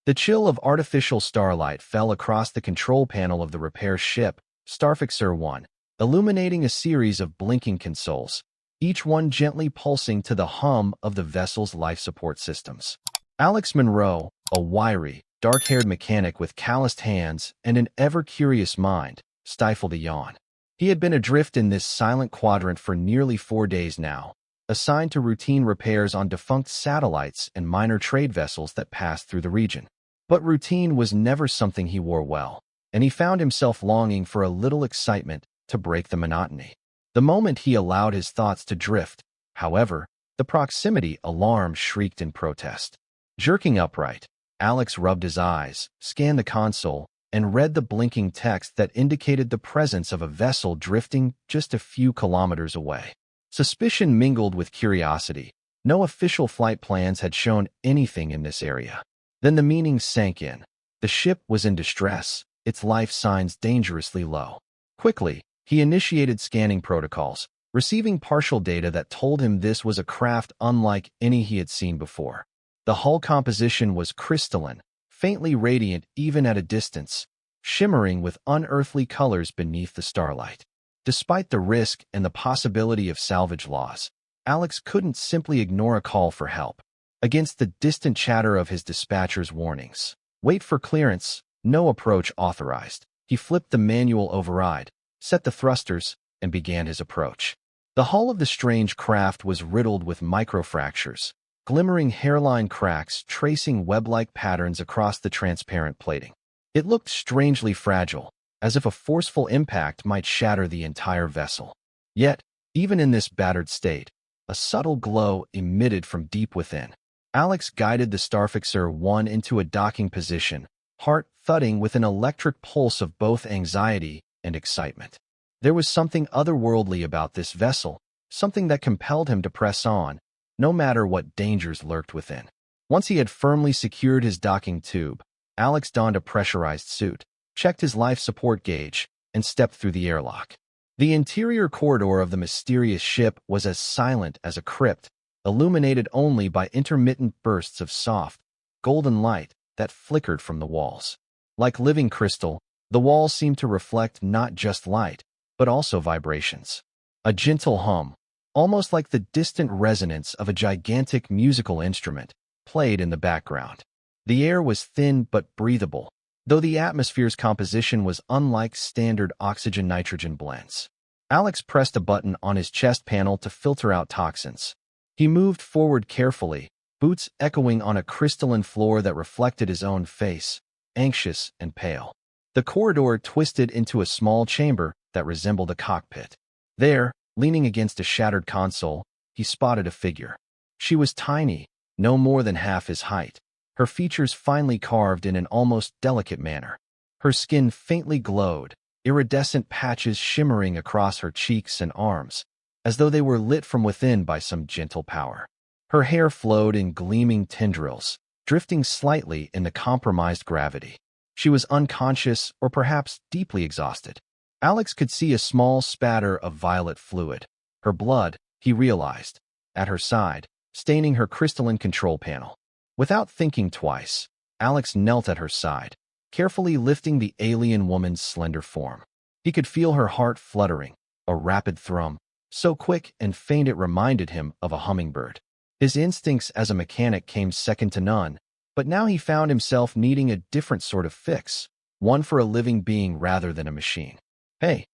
The chill of artificial starlight fell across the control panel of the repair ship, Starfixer 1, illuminating a series of blinking consoles, each one gently pulsing to the hum of the vessel's life support systems. Alex Monroe, a wiry, dark-haired mechanic with calloused hands and an ever-curious mind, stifled a yawn. He had been adrift in this silent quadrant for nearly 4 days now, assigned to routine repairs on defunct satellites and minor trade vessels that passed through the region. But routine was never something he wore well, and he found himself longing for a little excitement to break the monotony. The moment he allowed his thoughts to drift, however, the proximity alarm shrieked in protest. Jerking upright, Alex rubbed his eyes, scanned the console, and read the blinking text that indicated the presence of a vessel drifting just a few kilometers away. Suspicion mingled with curiosity. No official flight plans had shown anything in this area. Then the meaning sank in. The ship was in distress, its life signs dangerously low. Quickly, he initiated scanning protocols, receiving partial data that told him this was a craft unlike any he had seen before. The hull composition was crystalline, faintly radiant even at a distance, shimmering with unearthly colors beneath the starlight. Despite the risk and the possibility of salvage loss, Alex couldn't simply ignore a call for help. Against the distant chatter of his dispatcher's warnings, "Wait for clearance, no approach authorized," he flipped the manual override, set the thrusters, and began his approach. The hull of the strange craft was riddled with microfractures, glimmering hairline cracks tracing web-like patterns across the transparent plating. It looked strangely fragile, as if a forceful impact might shatter the entire vessel. Yet, even in this battered state, a subtle glow emitted from deep within. Alex guided the Starfixer 1 into a docking position, heart thudding with an electric pulse of both anxiety and excitement. There was something otherworldly about this vessel, something that compelled him to press on, no matter what dangers lurked within. Once he had firmly secured his docking tube, Alex donned a pressurized suit, checked his life support gauge, and stepped through the airlock. The interior corridor of the mysterious ship was as silent as a crypt, illuminated only by intermittent bursts of soft, golden light that flickered from the walls. Like living crystal, the walls seemed to reflect not just light, but also vibrations. A gentle hum, almost like the distant resonance of a gigantic musical instrument, played in the background. The air was thin but breathable, though the atmosphere's composition was unlike standard oxygen-nitrogen blends. Alex pressed a button on his chest panel to filter out toxins. He moved forward carefully, boots echoing on a crystalline floor that reflected his own face, anxious and pale. The corridor twisted into a small chamber that resembled a cockpit. There, leaning against a shattered console, he spotted a figure. She was tiny, no more than half his height, her features finely carved in an almost delicate manner. Her skin faintly glowed, iridescent patches shimmering across her cheeks and arms, as though they were lit from within by some gentle power. Her hair flowed in gleaming tendrils, drifting slightly in the compromised gravity. She was unconscious or perhaps deeply exhausted. Alex could see a small spatter of violet fluid. Her blood, he realized, at her side, staining her crystalline control panel. Without thinking twice, Alex knelt at her side, carefully lifting the alien woman's slender form. He could feel her heart fluttering, a rapid thrum, so quick and faint it reminded him of a hummingbird. His instincts as a mechanic came second to none, but now he found himself needing a different sort of fix, one for a living being rather than a machine. "Hey,"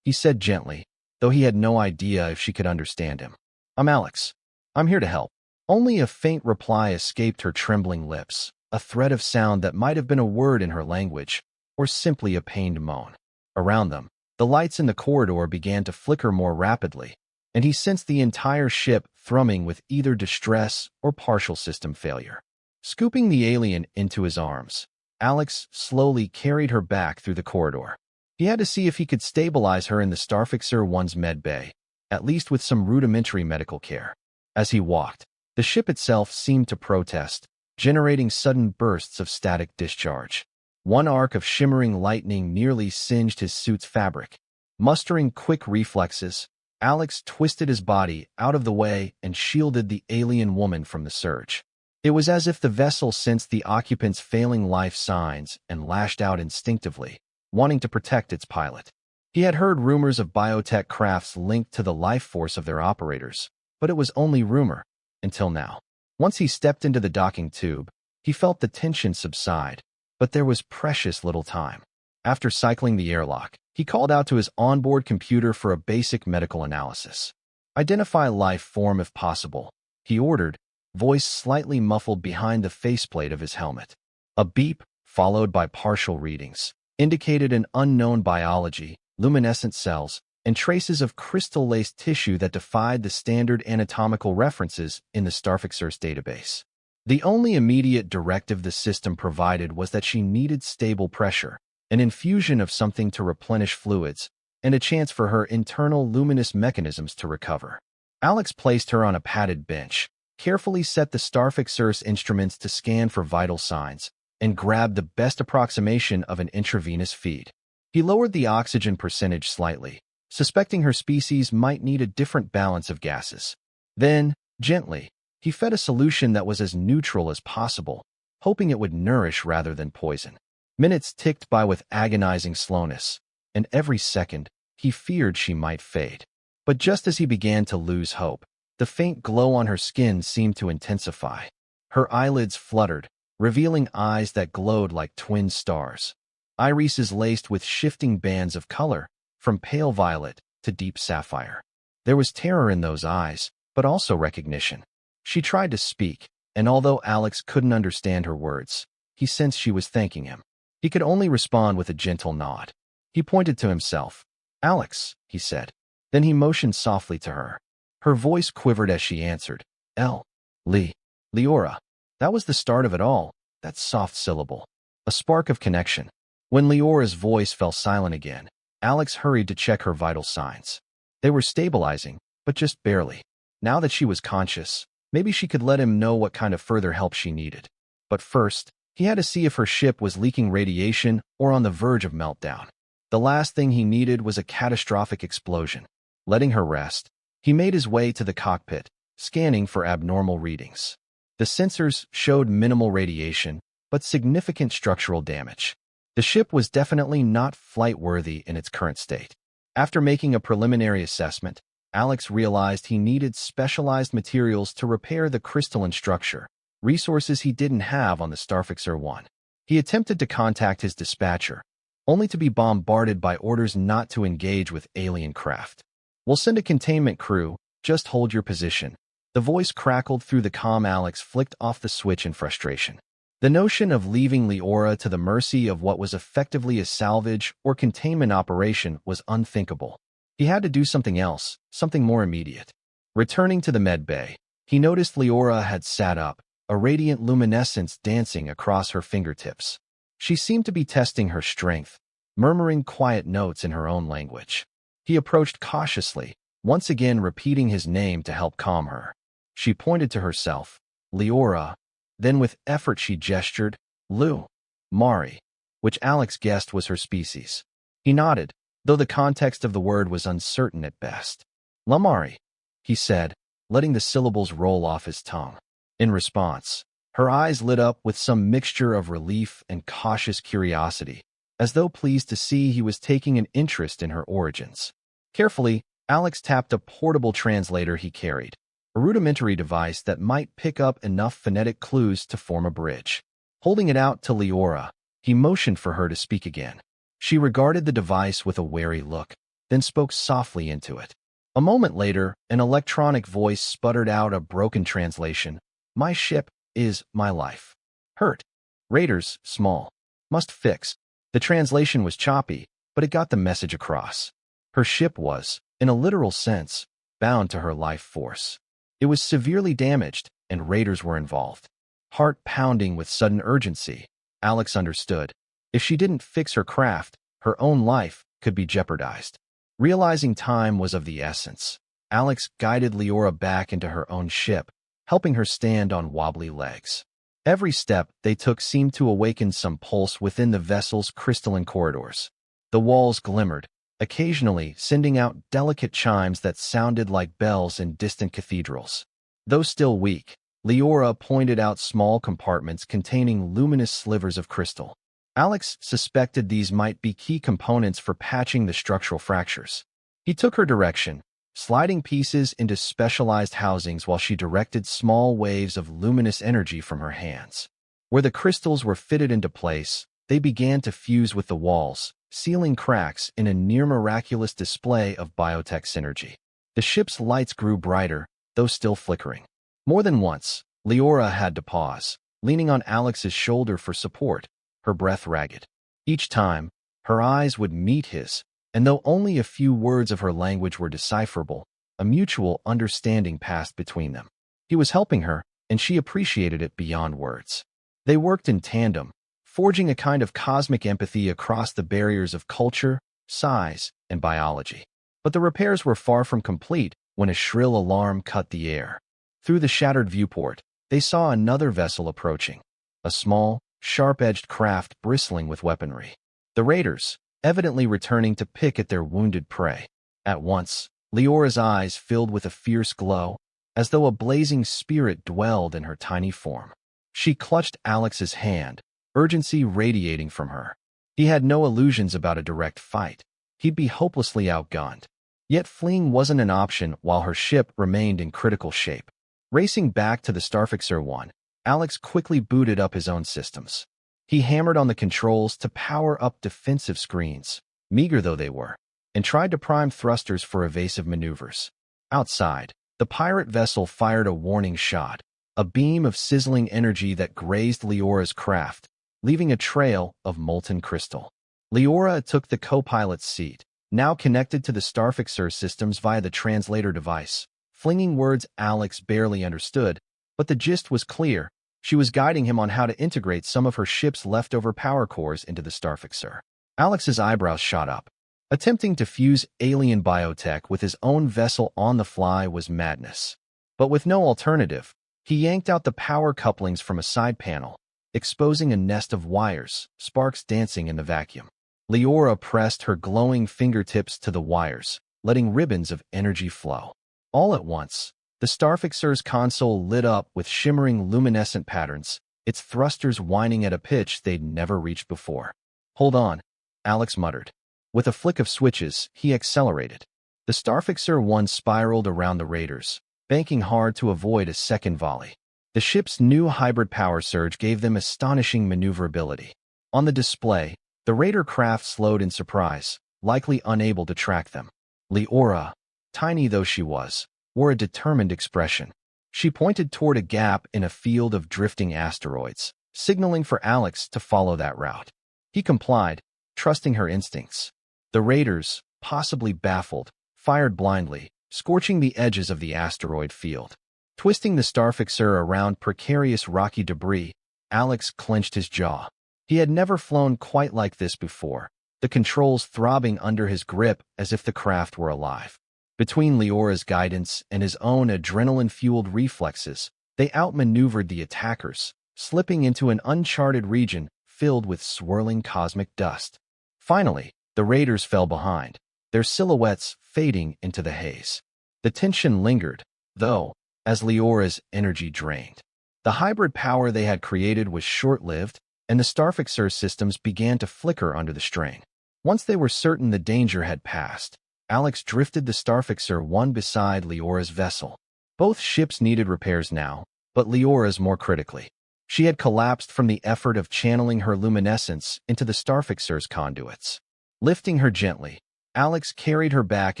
he said gently, though he had no idea if she could understand him. "I'm Alex. I'm here to help." Only a faint reply escaped her trembling lips, a thread of sound that might have been a word in her language, or simply a pained moan. Around them, the lights in the corridor began to flicker more rapidly, and he sensed the entire ship thrumming with either distress or partial system failure. Scooping the alien into his arms, Alex slowly carried her back through the corridor. He had to see if he could stabilize her in the Starfixer 1's med bay, at least with some rudimentary medical care. As he walked, the ship itself seemed to protest, generating sudden bursts of static discharge. One arc of shimmering lightning nearly singed his suit's fabric. Mustering quick reflexes, Alex twisted his body out of the way and shielded the alien woman from the surge. It was as if the vessel sensed the occupants' failing life signs and lashed out instinctively, wanting to protect its pilot. He had heard rumors of biotech crafts linked to the life force of their operators, but it was only rumor, until now. Once he stepped into the docking tube, he felt the tension subside, but there was precious little time. After cycling the airlock, he called out to his onboard computer for a basic medical analysis. "Identify life form if possible," he ordered, voice slightly muffled behind the faceplate of his helmet. A beep, followed by partial readings, indicated an unknown biology, luminescent cells, and traces of crystal-laced tissue that defied the standard anatomical references in the Starfixer's database. The only immediate directive the system provided was that she needed stable pressure, an infusion of something to replenish fluids, and a chance for her internal luminous mechanisms to recover. Alex placed her on a padded bench, carefully set the Starfixer's instruments to scan for vital signs, and grabbed the best approximation of an intravenous feed. He lowered the oxygen percentage slightly, suspecting her species might need a different balance of gases. Then, gently, he fed a solution that was as neutral as possible, hoping it would nourish rather than poison. Minutes ticked by with agonizing slowness, and every second, he feared she might fade. But just as he began to lose hope, the faint glow on her skin seemed to intensify. Her eyelids fluttered, revealing eyes that glowed like twin stars. Irises laced with shifting bands of color, from pale violet to deep sapphire. There was terror in those eyes, but also recognition. She tried to speak, and although Alex couldn't understand her words, he sensed she was thanking him. He could only respond with a gentle nod. He pointed to himself. "Alex," he said. Then he motioned softly to her. Her voice quivered as she answered, Leora. That was the start of it all, that soft syllable. A spark of connection. When Leora's voice fell silent again, Alex hurried to check her vital signs. They were stabilizing, but just barely. Now that she was conscious, maybe she could let him know what kind of further help she needed. But first, he had to see if her ship was leaking radiation or on the verge of meltdown. The last thing he needed was a catastrophic explosion. Letting her rest, he made his way to the cockpit, scanning for abnormal readings. The sensors showed minimal radiation, but significant structural damage. The ship was definitely not flight-worthy in its current state. After making a preliminary assessment, Alex realized he needed specialized materials to repair the crystalline structure, resources he didn't have on the Starfixer 1. He attempted to contact his dispatcher, only to be bombarded by orders not to engage with alien craft. "We'll send a containment crew, just hold your position." The voice crackled through the comm. Alex flicked off the switch in frustration. The notion of leaving Leora to the mercy of what was effectively a salvage or containment operation was unthinkable. He had to do something else, something more immediate. Returning to the med bay, he noticed Leora had sat up, a radiant luminescence dancing across her fingertips. She seemed to be testing her strength, murmuring quiet notes in her own language. He approached cautiously, once again repeating his name to help calm her. She pointed to herself, "Leora." Then with effort she gestured, Mari, which Alex guessed was her species. He nodded, though the context of the word was uncertain at best. "Lamari," he said, letting the syllables roll off his tongue. In response, her eyes lit up with some mixture of relief and cautious curiosity, as though pleased to see he was taking an interest in her origins. Carefully, Alex tapped a portable translator he carried, a rudimentary device that might pick up enough phonetic clues to form a bridge. Holding it out to Leora, he motioned for her to speak again. She regarded the device with a wary look, then spoke softly into it. A moment later, an electronic voice sputtered out a broken translation. "My ship is my life. Hurt. Raiders, small. Must fix." The translation was choppy, but it got the message across. Her ship was, in a literal sense, bound to her life force. It was severely damaged, and raiders were involved. Heart pounding with sudden urgency, Alex understood. If she didn't fix her craft, her own life could be jeopardized. Realizing time was of the essence, Alex guided Leora back into her own ship, helping her stand on wobbly legs. Every step they took seemed to awaken some pulse within the vessel's crystalline corridors. The walls glimmered, occasionally sending out delicate chimes that sounded like bells in distant cathedrals. Though still weak, Leora pointed out small compartments containing luminous slivers of crystal. Alex suspected these might be key components for patching the structural fractures. He took her direction, sliding pieces into specialized housings while she directed small waves of luminous energy from her hands. Where the crystals were fitted into place, they began to fuse with the walls, sealing cracks in a near-miraculous display of biotech synergy. The ship's lights grew brighter, though still flickering. More than once, Leora had to pause, leaning on Alex's shoulder for support, her breath ragged. Each time, her eyes would meet his, and though only a few words of her language were decipherable, a mutual understanding passed between them. He was helping her, and she appreciated it beyond words. They worked in tandem, forging a kind of cosmic empathy across the barriers of culture, size, and biology. But the repairs were far from complete when a shrill alarm cut the air. Through the shattered viewport, they saw another vessel approaching, a small, sharp-edged craft bristling with weaponry. The raiders, evidently returning to pick at their wounded prey. At once, Leora's eyes filled with a fierce glow, as though a blazing spirit dwelled in her tiny form. She clutched Alex's hand, urgency radiating from her. He had no illusions about a direct fight. He'd be hopelessly outgunned. Yet fleeing wasn't an option while her ship remained in critical shape. Racing back to the Starfixer 1, Alex quickly booted up his own systems. He hammered on the controls to power up defensive screens, meager though they were, and tried to prime thrusters for evasive maneuvers. Outside, the pirate vessel fired a warning shot, a beam of sizzling energy that grazed Leora's craft, leaving a trail of molten crystal. Leora took the co-pilot's seat, now connected to the Starfixer systems via the translator device, flinging words Alex barely understood, but the gist was clear. She was guiding him on how to integrate some of her ship's leftover power cores into the Starfixer. Alex's eyebrows shot up. Attempting to fuse alien biotech with his own vessel on the fly was madness. But with no alternative, he yanked out the power couplings from a side panel, exposing a nest of wires, sparks dancing in the vacuum. Leora pressed her glowing fingertips to the wires, letting ribbons of energy flow. All at once, the Starfixer's console lit up with shimmering luminescent patterns, its thrusters whining at a pitch they'd never reached before. "Hold on," Alex muttered. With a flick of switches, he accelerated. The Starfixer 1 spiraled around the raiders, banking hard to avoid a second volley. The ship's new hybrid power surge gave them astonishing maneuverability. On the display, the raider craft slowed in surprise, likely unable to track them. Leora, tiny though she was, wore a determined expression. She pointed toward a gap in a field of drifting asteroids, signaling for Alex to follow that route. He complied, trusting her instincts. The raiders, possibly baffled, fired blindly, scorching the edges of the asteroid field. Twisting the Starfixer around precarious rocky debris, Alex clenched his jaw. He had never flown quite like this before, the controls throbbing under his grip as if the craft were alive. Between Leora's guidance and his own adrenaline-fueled reflexes, they outmaneuvered the attackers, slipping into an uncharted region filled with swirling cosmic dust. Finally, the raiders fell behind, their silhouettes fading into the haze. The tension lingered, though, as Leora's energy drained. The hybrid power they had created was short-lived, and the Starfixer systems began to flicker under the strain. Once they were certain the danger had passed, Alex drifted the Starfixer 1 beside Leora's vessel. Both ships needed repairs now, but Leora's more critically. She had collapsed from the effort of channeling her luminescence into the Starfixer's conduits. Lifting her gently, Alex carried her back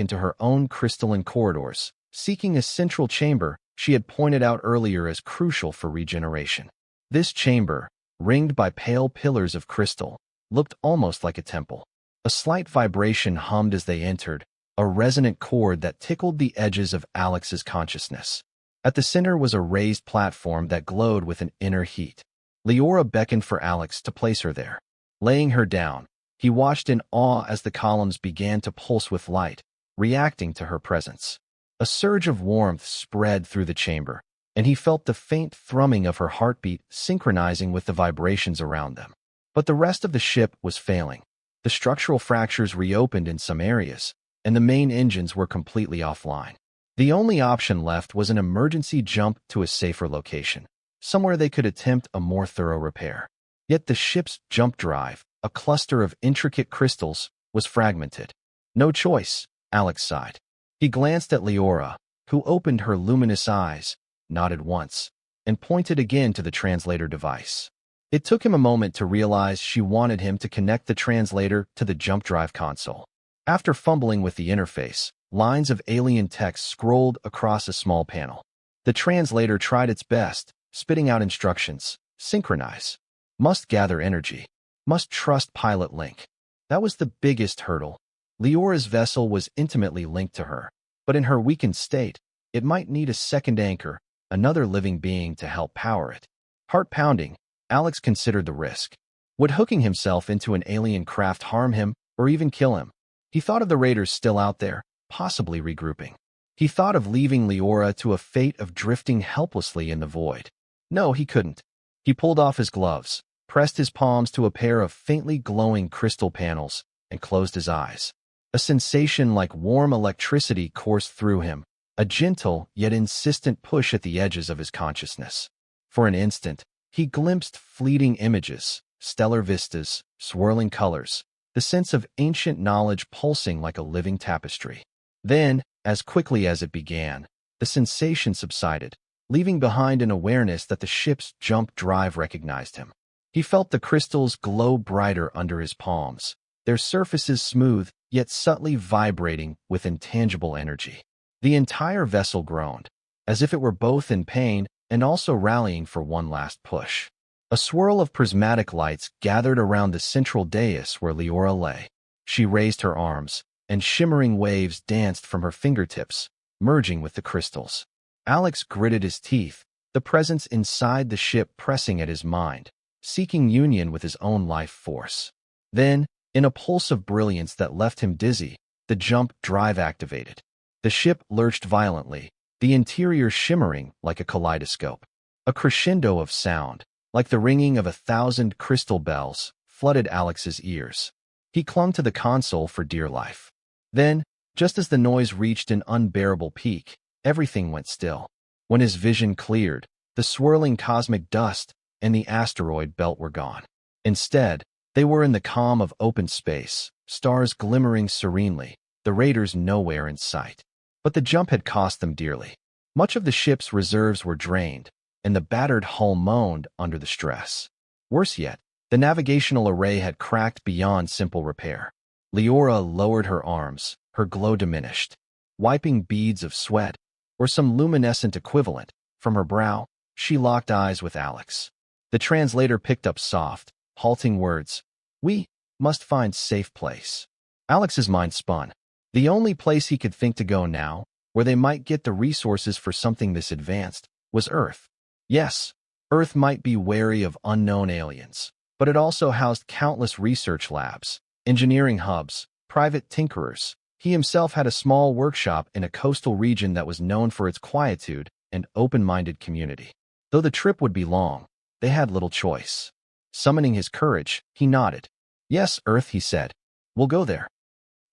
into her own crystalline corridors, seeking a central chamber she had pointed out earlier as crucial for regeneration. This chamber, ringed by pale pillars of crystal, looked almost like a temple. A slight vibration hummed as they entered, a resonant chord that tickled the edges of Alex's consciousness. At the center was a raised platform that glowed with an inner heat. Leora beckoned for Alex to place her there. Laying her down, he watched in awe as the columns began to pulse with light, reacting to her presence. A surge of warmth spread through the chamber, and he felt the faint thrumming of her heartbeat synchronizing with the vibrations around them. But the rest of the ship was failing. The structural fractures reopened in some areas, and the main engines were completely offline. The only option left was an emergency jump to a safer location, somewhere they could attempt a more thorough repair. Yet the ship's jump drive, a cluster of intricate crystals, was fragmented. No choice, Alex sighed. He glanced at Leora, who opened her luminous eyes, nodded once, and pointed again to the translator device. It took him a moment to realize she wanted him to connect the translator to the jump drive console. After fumbling with the interface, lines of alien text scrolled across a small panel. The translator tried its best, spitting out instructions. Synchronize. Must gather energy. Must trust pilot link. That was the biggest hurdle. Leora's vessel was intimately linked to her, but in her weakened state, it might need a second anchor, another living being to help power it. Heart-pounding, Alex considered the risk. Would hooking himself into an alien craft harm him or even kill him? He thought of the raiders still out there, possibly regrouping. He thought of leaving Leora to a fate of drifting helplessly in the void. No, he couldn't. He pulled off his gloves, pressed his palms to a pair of faintly glowing crystal panels, and closed his eyes. A sensation like warm electricity coursed through him, a gentle yet insistent push at the edges of his consciousness. For an instant, he glimpsed fleeting images, stellar vistas, swirling colors, the sense of ancient knowledge pulsing like a living tapestry. Then, as quickly as it began, the sensation subsided, leaving behind an awareness that the ship's jump drive recognized him. He felt the crystals glow brighter under his palms, their surfaces smooth, yet subtly vibrating with intangible energy. The entire vessel groaned, as if it were both in pain and also rallying for one last push. A swirl of prismatic lights gathered around the central dais where Leora lay. She raised her arms, and shimmering waves danced from her fingertips, merging with the crystals. Alex gritted his teeth, the presence inside the ship pressing at his mind, seeking union with his own life force. Then, in a pulse of brilliance that left him dizzy, the jump drive activated. The ship lurched violently, the interior shimmering like a kaleidoscope. A crescendo of sound, like the ringing of 1,000 crystal bells, flooded Alex's ears. He clung to the console for dear life. Then, just as the noise reached an unbearable peak, everything went still. When his vision cleared, the swirling cosmic dust and the asteroid belt were gone. Instead, they were in the calm of open space, stars glimmering serenely, the raiders nowhere in sight. But the jump had cost them dearly. Much of the ship's reserves were drained, and the battered hull moaned under the stress. Worse yet, the navigational array had cracked beyond simple repair. Leora lowered her arms, her glow diminished. Wiping beads of sweat, or some luminescent equivalent, from her brow, she locked eyes with Alex. The translator picked up soft, halting words. "We must find safe place." Alex's mind spun. The only place he could think to go now, where they might get the resources for something this advanced, was Earth. Yes, Earth might be wary of unknown aliens, but it also housed countless research labs, engineering hubs, private tinkerers. He himself had a small workshop in a coastal region that was known for its quietude and open-minded community. Though the trip would be long, they had little choice. Summoning his courage, he nodded. "Yes, Earth," he said. "We'll go there."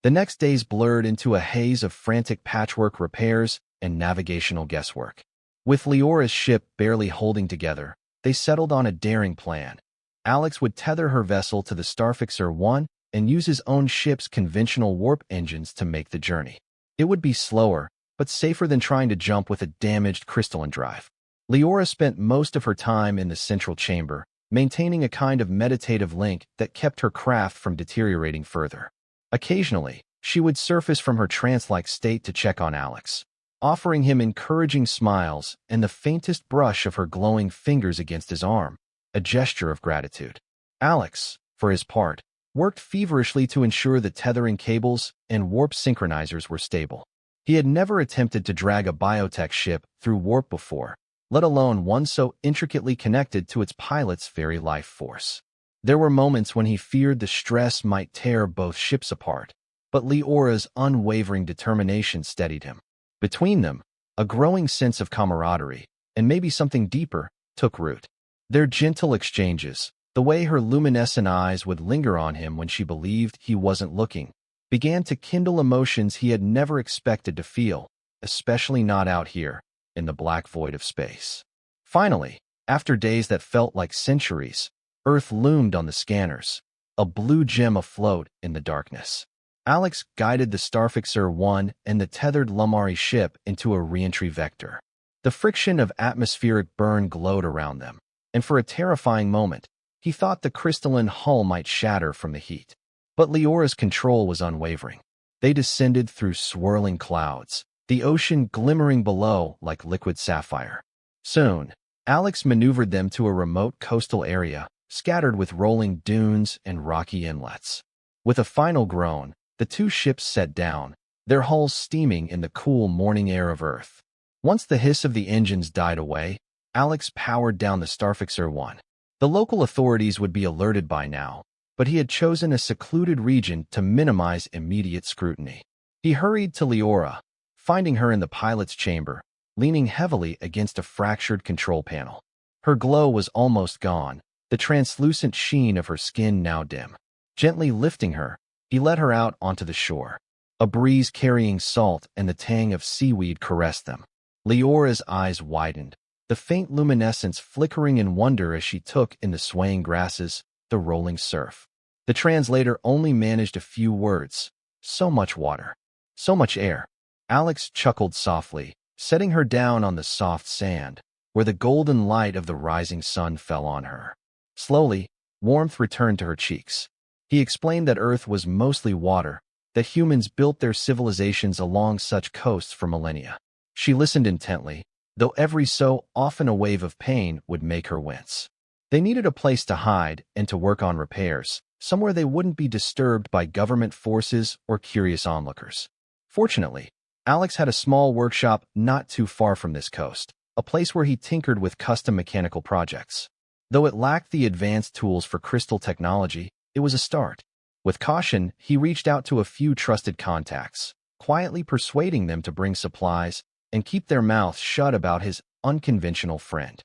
The next days blurred into a haze of frantic patchwork repairs and navigational guesswork. With Leora's ship barely holding together, they settled on a daring plan. Alex would tether her vessel to the Starfixer 1 and use his own ship's conventional warp engines to make the journey. It would be slower, but safer than trying to jump with a damaged crystalline drive. Leora spent most of her time in the central chamber, maintaining a kind of meditative link that kept her craft from deteriorating further. Occasionally, she would surface from her trance-like state to check on Alex, offering him encouraging smiles and the faintest brush of her glowing fingers against his arm, a gesture of gratitude. Alex, for his part, worked feverishly to ensure the tethering cables and warp synchronizers were stable. He had never attempted to drag a biotech ship through warp before, let alone one so intricately connected to its pilot's very life force. There were moments when he feared the stress might tear both ships apart, but Leora's unwavering determination steadied him. Between them, a growing sense of camaraderie, and maybe something deeper, took root. Their gentle exchanges, the way her luminescent eyes would linger on him when she believed he wasn't looking, began to kindle emotions he had never expected to feel, especially not out here, in the black void of space. Finally, after days that felt like centuries, Earth loomed on the scanners, a blue gem afloat in the darkness. Alex guided the Starfixer 1 and the tethered Lumari ship into a re-entry vector. The friction of atmospheric burn glowed around them, and for a terrifying moment, he thought the crystalline hull might shatter from the heat. But Leora's control was unwavering. They descended through swirling clouds, the ocean glimmering below like liquid sapphire. Soon, Alex maneuvered them to a remote coastal area, scattered with rolling dunes and rocky inlets. With a final groan, the two ships set down, their hulls steaming in the cool morning air of Earth. Once the hiss of the engines died away, Alex powered down the Starfixer 1. The local authorities would be alerted by now, but he had chosen a secluded region to minimize immediate scrutiny. He hurried to Leora, finding her in the pilot's chamber, leaning heavily against a fractured control panel. Her glow was almost gone, the translucent sheen of her skin now dim. Gently lifting her, he led her out onto the shore. A breeze carrying salt and the tang of seaweed caressed them. Leora's eyes widened, the faint luminescence flickering in wonder as she took in the swaying grasses, the rolling surf. The translator only managed a few words. So much water. So much air. Alex chuckled softly, setting her down on the soft sand, where the golden light of the rising sun fell on her. Slowly, warmth returned to her cheeks. He explained that Earth was mostly water, that humans built their civilizations along such coasts for millennia. She listened intently, though every so often a wave of pain would make her wince. They needed a place to hide and to work on repairs, somewhere they wouldn't be disturbed by government forces or curious onlookers. Fortunately, Alex had a small workshop not too far from this coast, a place where he tinkered with custom mechanical projects. Though it lacked the advanced tools for crystal technology, it was a start. With caution, he reached out to a few trusted contacts, quietly persuading them to bring supplies and keep their mouths shut about his unconventional friend.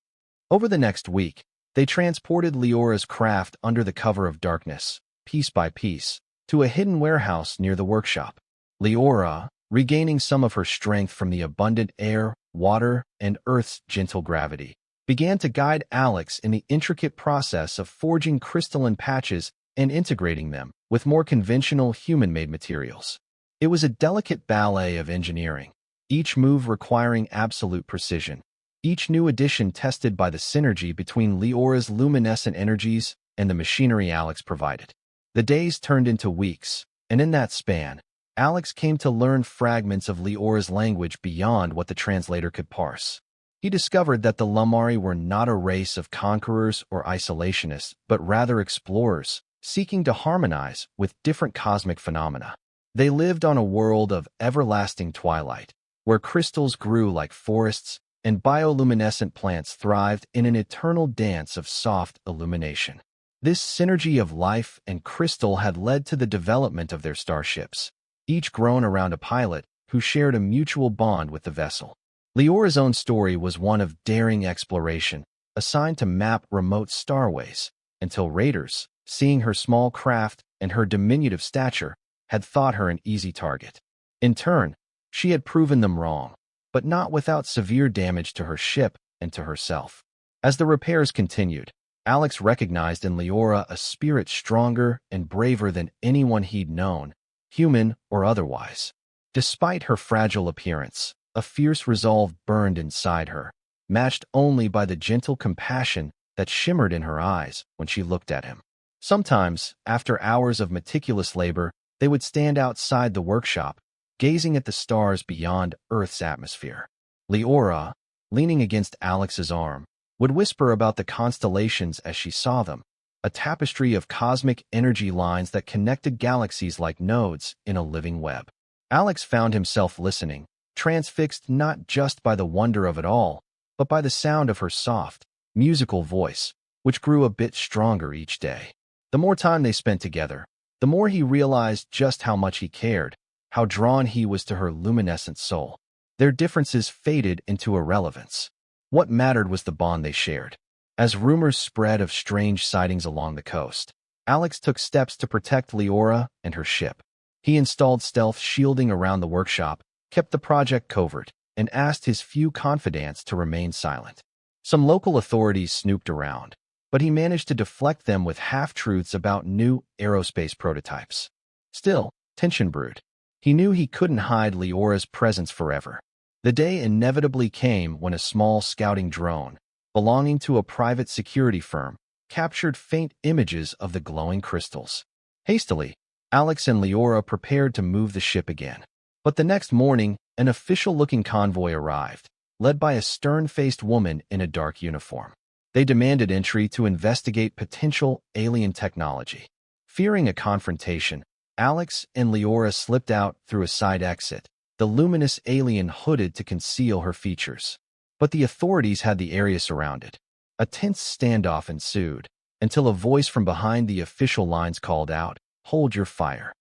Over the next week, they transported Leora's craft under the cover of darkness, piece by piece, to a hidden warehouse near the workshop. Leora, regaining some of her strength from the abundant air, water, and Earth's gentle gravity, began to guide Alex in the intricate process of forging crystalline patches and integrating them with more conventional human-made materials. It was a delicate ballet of engineering, each move requiring absolute precision, each new addition tested by the synergy between Leora's luminescent energies and the machinery Alex provided. The days turned into weeks, and in that span, Alex came to learn fragments of Leora's language beyond what the translator could parse. He discovered that the Lumari were not a race of conquerors or isolationists, but rather explorers, seeking to harmonize with different cosmic phenomena. They lived on a world of everlasting twilight, where crystals grew like forests and bioluminescent plants thrived in an eternal dance of soft illumination. This synergy of life and crystal had led to the development of their starships, each grown around a pilot who shared a mutual bond with the vessel. Leora's own story was one of daring exploration, assigned to map remote starways, until raiders, seeing her small craft and her diminutive stature, had thought her an easy target. In turn, she had proven them wrong, but not without severe damage to her ship and to herself. As the repairs continued, Alex recognized in Leora a spirit stronger and braver than anyone he'd known, human or otherwise. Despite her fragile appearance, a fierce resolve burned inside her, matched only by the gentle compassion that shimmered in her eyes when she looked at him. Sometimes, after hours of meticulous labor, they would stand outside the workshop, gazing at the stars beyond Earth's atmosphere. Leora, leaning against Alex's arm, would whisper about the constellations as she saw them, a tapestry of cosmic energy lines that connected galaxies like nodes in a living web. Alex found himself listening, transfixed not just by the wonder of it all, but by the sound of her soft, musical voice, which grew a bit stronger each day. The more time they spent together, the more he realized just how much he cared, how drawn he was to her luminescent soul. Their differences faded into irrelevance. What mattered was the bond they shared. As rumors spread of strange sightings along the coast, Alex took steps to protect Leora and her ship. He installed stealth shielding around the workshop, kept the project covert, and asked his few confidants to remain silent. Some local authorities snooped around, but he managed to deflect them with half-truths about new aerospace prototypes. Still, tension brewed. He knew he couldn't hide Leora's presence forever. The day inevitably came when a small scouting drone, belonging to a private security firm, captured faint images of the glowing crystals. Hastily, Alex and Leora prepared to move the ship again. But the next morning, an official-looking convoy arrived, led by a stern-faced woman in a dark uniform. They demanded entry to investigate potential alien technology. Fearing a confrontation, Alex and Leora slipped out through a side exit, the luminous alien hooded to conceal her features. But the authorities had the area surrounded. A tense standoff ensued, until a voice from behind the official lines called out, "Hold your fire."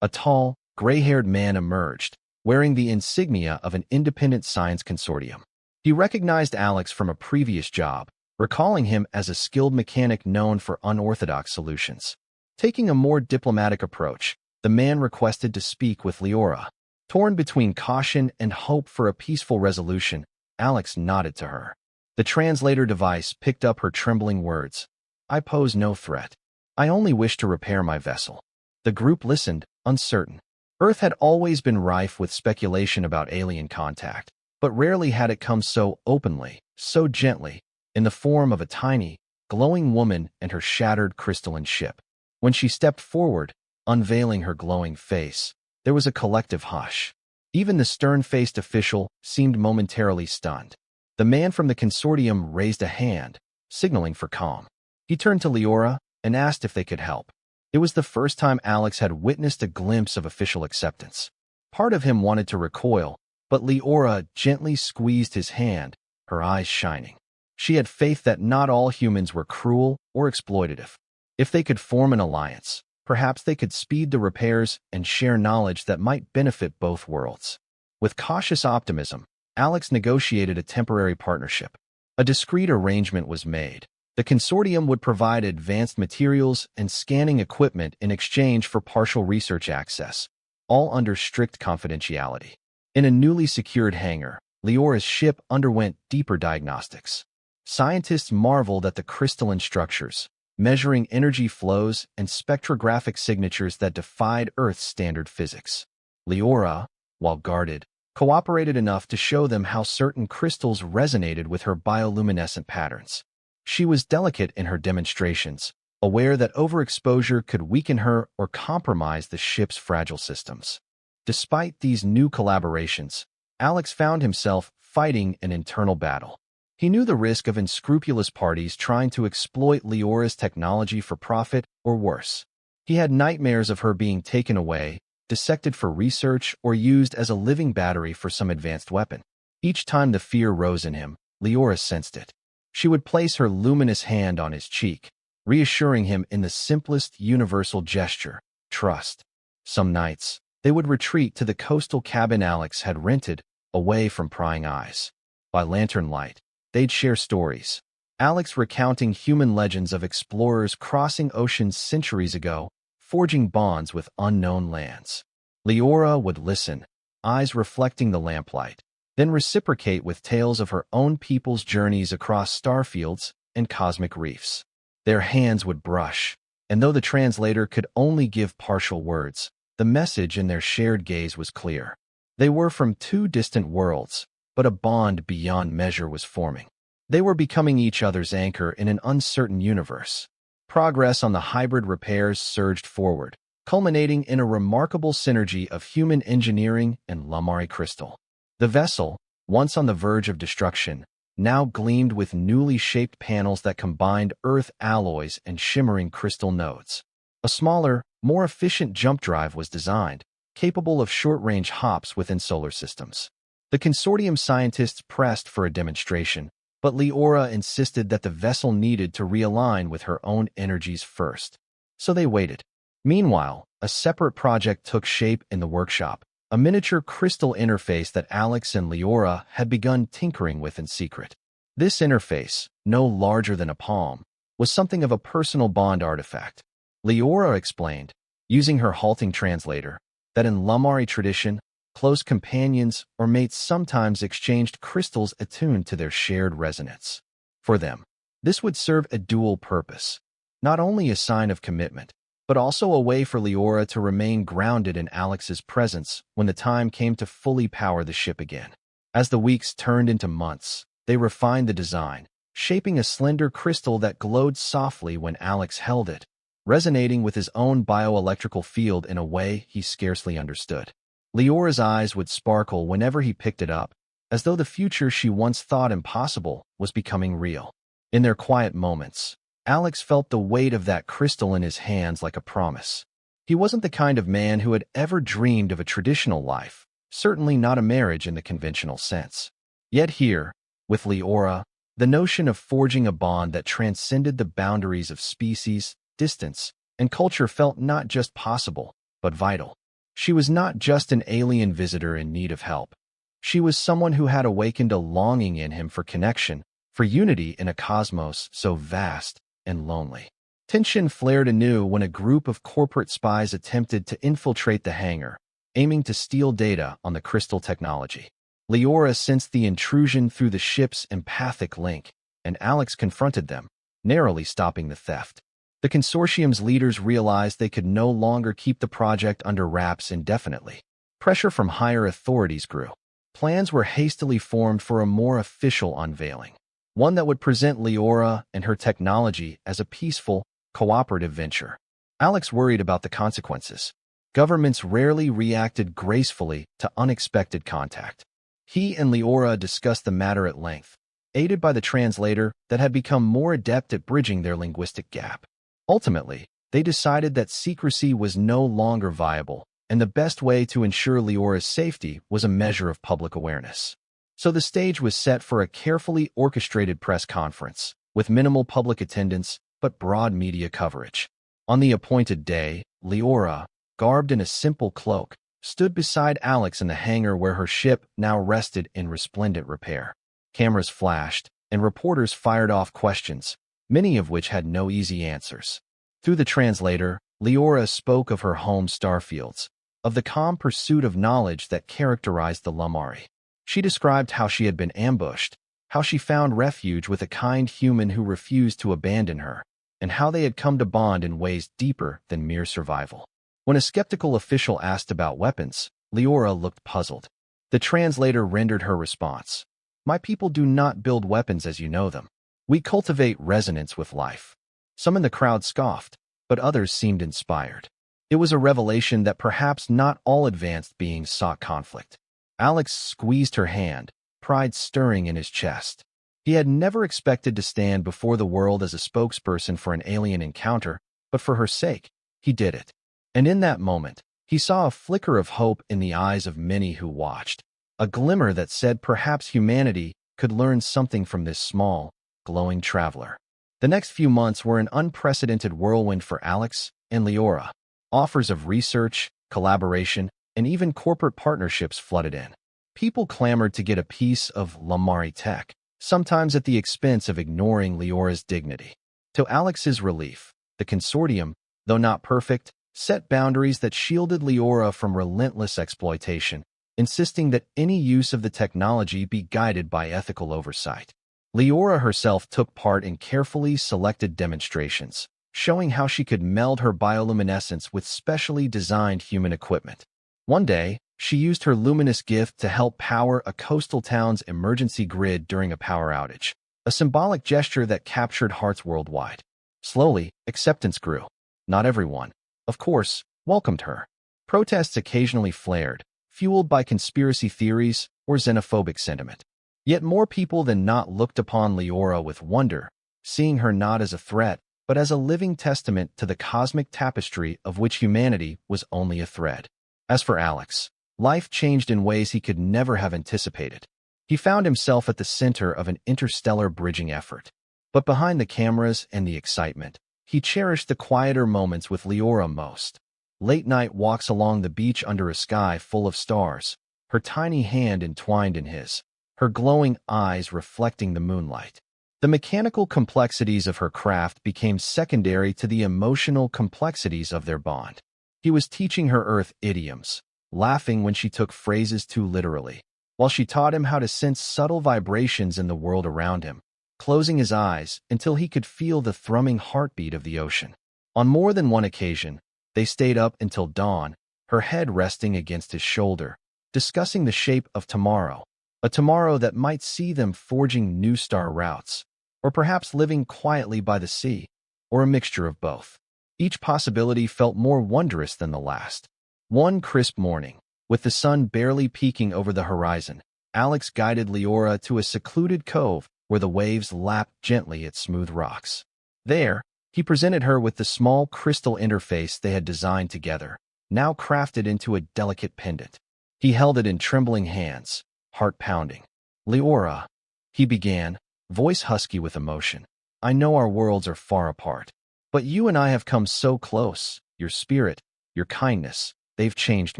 A tall, gray-haired man emerged, wearing the insignia of an independent science consortium. He recognized Alex from a previous job, recalling him as a skilled mechanic known for unorthodox solutions. Taking a more diplomatic approach, the man requested to speak with Leora. Torn between caution and hope for a peaceful resolution, Alex nodded to her. The translator device picked up her trembling words. "I pose no threat. I only wish to repair my vessel." The group listened, uncertain. Earth had always been rife with speculation about alien contact, but rarely had it come so openly, so gently, in the form of a tiny, glowing woman and her shattered crystalline ship. When she stepped forward, unveiling her glowing face, there was a collective hush. Even the stern-faced official seemed momentarily stunned. The man from the consortium raised a hand, signaling for calm. He turned to Leora and asked if they could help. It was the first time Alex had witnessed a glimpse of official acceptance. Part of him wanted to recoil, but Leora gently squeezed his hand, her eyes shining. She had faith that not all humans were cruel or exploitative. If they could form an alliance, perhaps they could speed the repairs and share knowledge that might benefit both worlds. With cautious optimism, Alex negotiated a temporary partnership. A discreet arrangement was made. The consortium would provide advanced materials and scanning equipment in exchange for partial research access, all under strict confidentiality. In a newly secured hangar, Leora's ship underwent deeper diagnostics. Scientists marveled at the crystalline structures, measuring energy flows and spectrographic signatures that defied Earth's standard physics. Leora, while guarded, cooperated enough to show them how certain crystals resonated with her bioluminescent patterns. She was delicate in her demonstrations, aware that overexposure could weaken her or compromise the ship's fragile systems. Despite these new collaborations, Alex found himself fighting an internal battle. He knew the risk of unscrupulous parties trying to exploit Leora's technology for profit or worse. He had nightmares of her being taken away, dissected for research, or used as a living battery for some advanced weapon. Each time the fear rose in him, Leora sensed it. She would place her luminous hand on his cheek, reassuring him in the simplest universal gesture, trust. Some nights, they would retreat to the coastal cabin Alex had rented, away from prying eyes. By lantern light, they'd share stories. Alex recounting human legends of explorers crossing oceans centuries ago, forging bonds with unknown lands. Leora would listen, eyes reflecting the lamplight, then reciprocate with tales of her own people's journeys across starfields and cosmic reefs. Their hands would brush, and though the translator could only give partial words, the message in their shared gaze was clear. They were from two distant worlds, but a bond beyond measure was forming. They were becoming each other's anchor in an uncertain universe. Progress on the hybrid repairs surged forward, culminating in a remarkable synergy of human engineering and Lamari crystal. The vessel, once on the verge of destruction, now gleamed with newly shaped panels that combined Earth alloys and shimmering crystal nodes. A smaller, more efficient jump drive was designed, capable of short-range hops within solar systems. The consortium scientists pressed for a demonstration, but Leora insisted that the vessel needed to realign with her own energies first. So they waited. Meanwhile, a separate project took shape in the workshop, a miniature crystal interface that Alex and Leora had begun tinkering with in secret. This interface, no larger than a palm, was something of a personal bond artifact. Leora explained, using her halting translator, that in Lamari tradition, Close companions or mates sometimes exchanged crystals attuned to their shared resonance. For them, this would serve a dual purpose, not only a sign of commitment, but also a way for Leora to remain grounded in Alex's presence when the time came to fully power the ship again. As the weeks turned into months, they refined the design, shaping a slender crystal that glowed softly when Alex held it, resonating with his own bioelectrical field in a way he scarcely understood. Leora's eyes would sparkle whenever he picked it up, as though the future she once thought impossible was becoming real. In their quiet moments, Alex felt the weight of that crystal in his hands like a promise. He wasn't the kind of man who had ever dreamed of a traditional life, certainly not a marriage in the conventional sense. Yet here, with Leora, the notion of forging a bond that transcended the boundaries of species, distance, and culture felt not just possible, but vital. She was not just an alien visitor in need of help. She was someone who had awakened a longing in him for connection, for unity in a cosmos so vast and lonely. Tension flared anew when a group of corporate spies attempted to infiltrate the hangar, aiming to steal data on the crystal technology. Leora sensed the intrusion through the ship's empathic link, and Alex confronted them, narrowly stopping the theft. The consortium's leaders realized they could no longer keep the project under wraps indefinitely. Pressure from higher authorities grew. Plans were hastily formed for a more official unveiling, one that would present Leora and her technology as a peaceful, cooperative venture. Alex worried about the consequences. Governments rarely reacted gracefully to unexpected contact. He and Leora discussed the matter at length, aided by the translator that had become more adept at bridging their linguistic gap. Ultimately, they decided that secrecy was no longer viable, and the best way to ensure Leora's safety was a measure of public awareness. So the stage was set for a carefully orchestrated press conference, with minimal public attendance but broad media coverage. On the appointed day, Leora, garbed in a simple cloak, stood beside Alex in the hangar where her ship now rested in resplendent repair. Cameras flashed, and reporters fired off questions, many of which had no easy answers. Through the translator, Leora spoke of her home starfields, of the calm pursuit of knowledge that characterized the Lumari. She described how she had been ambushed, how she found refuge with a kind human who refused to abandon her, and how they had come to bond in ways deeper than mere survival. When a skeptical official asked about weapons, Leora looked puzzled. The translator rendered her response. "My people do not build weapons as you know them. We cultivate resonance with life." Some in the crowd scoffed, but others seemed inspired. It was a revelation that perhaps not all advanced beings sought conflict. Alex squeezed her hand, pride stirring in his chest. He had never expected to stand before the world as a spokesperson for an alien encounter, but for her sake, he did it. And in that moment, he saw a flicker of hope in the eyes of many who watched, a glimmer that said perhaps humanity could learn something from this small, glowing traveler. The next few months were an unprecedented whirlwind for Alex and Leora. Offers of research, collaboration, and even corporate partnerships flooded in. People clamored to get a piece of Lumari tech, sometimes at the expense of ignoring Leora's dignity. To Alex's relief, the consortium, though not perfect, set boundaries that shielded Leora from relentless exploitation, insisting that any use of the technology be guided by ethical oversight. Leora herself took part in carefully selected demonstrations, showing how she could meld her bioluminescence with specially designed human equipment. One day, she used her luminous gift to help power a coastal town's emergency grid during a power outage, a symbolic gesture that captured hearts worldwide. Slowly, acceptance grew. Not everyone, of course, welcomed her. Protests occasionally flared, fueled by conspiracy theories or xenophobic sentiment. Yet more people than not looked upon Leora with wonder, seeing her not as a threat, but as a living testament to the cosmic tapestry of which humanity was only a thread. As for Alex, life changed in ways he could never have anticipated. He found himself at the center of an interstellar bridging effort. But behind the cameras and the excitement, he cherished the quieter moments with Leora most. Late-night walks along the beach under a sky full of stars, her tiny hand entwined in his, her glowing eyes reflecting the moonlight. The mechanical complexities of her craft became secondary to the emotional complexities of their bond. He was teaching her Earth idioms, laughing when she took phrases too literally, while she taught him how to sense subtle vibrations in the world around him, closing his eyes until he could feel the thrumming heartbeat of the ocean. On more than one occasion, they stayed up until dawn, her head resting against his shoulder, discussing the shape of tomorrow, a tomorrow that might see them forging new star routes, or perhaps living quietly by the sea, or a mixture of both. Each possibility felt more wondrous than the last. One crisp morning, with the sun barely peeking over the horizon, Alex guided Leora to a secluded cove where the waves lapped gently at smooth rocks. There, he presented her with the small crystal interface they had designed together, now crafted into a delicate pendant. He held it in trembling hands, heart pounding. "Leora," he began, voice husky with emotion, "I know our worlds are far apart, but you and I have come so close. Your spirit, your kindness, they've changed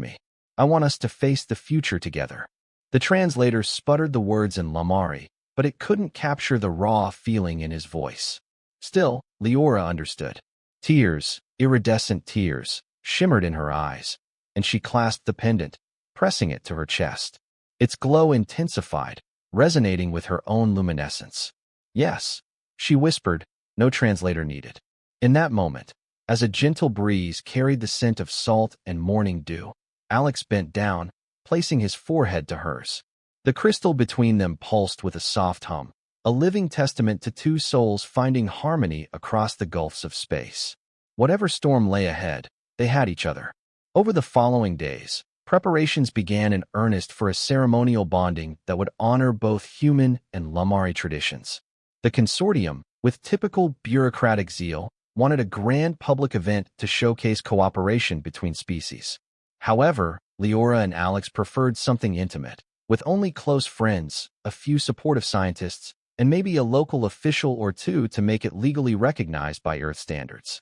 me. I want us to face the future together." The translator sputtered the words in Lamari, but it couldn't capture the raw feeling in his voice. Still, Leora understood. Tears, iridescent tears, shimmered in her eyes, and she clasped the pendant, pressing it to her chest. Its glow intensified, resonating with her own luminescence. "Yes," she whispered, no translator needed. In that moment, as a gentle breeze carried the scent of salt and morning dew, Alex bent down, placing his forehead to hers. The crystal between them pulsed with a soft hum, a living testament to two souls finding harmony across the gulfs of space. Whatever storm lay ahead, they had each other. Over the following days, preparations began in earnest for a ceremonial bonding that would honor both human and Lamari traditions. The consortium, with typical bureaucratic zeal, wanted a grand public event to showcase cooperation between species. However, Leora and Alex preferred something intimate, with only close friends, a few supportive scientists, and maybe a local official or two to make it legally recognized by Earth standards.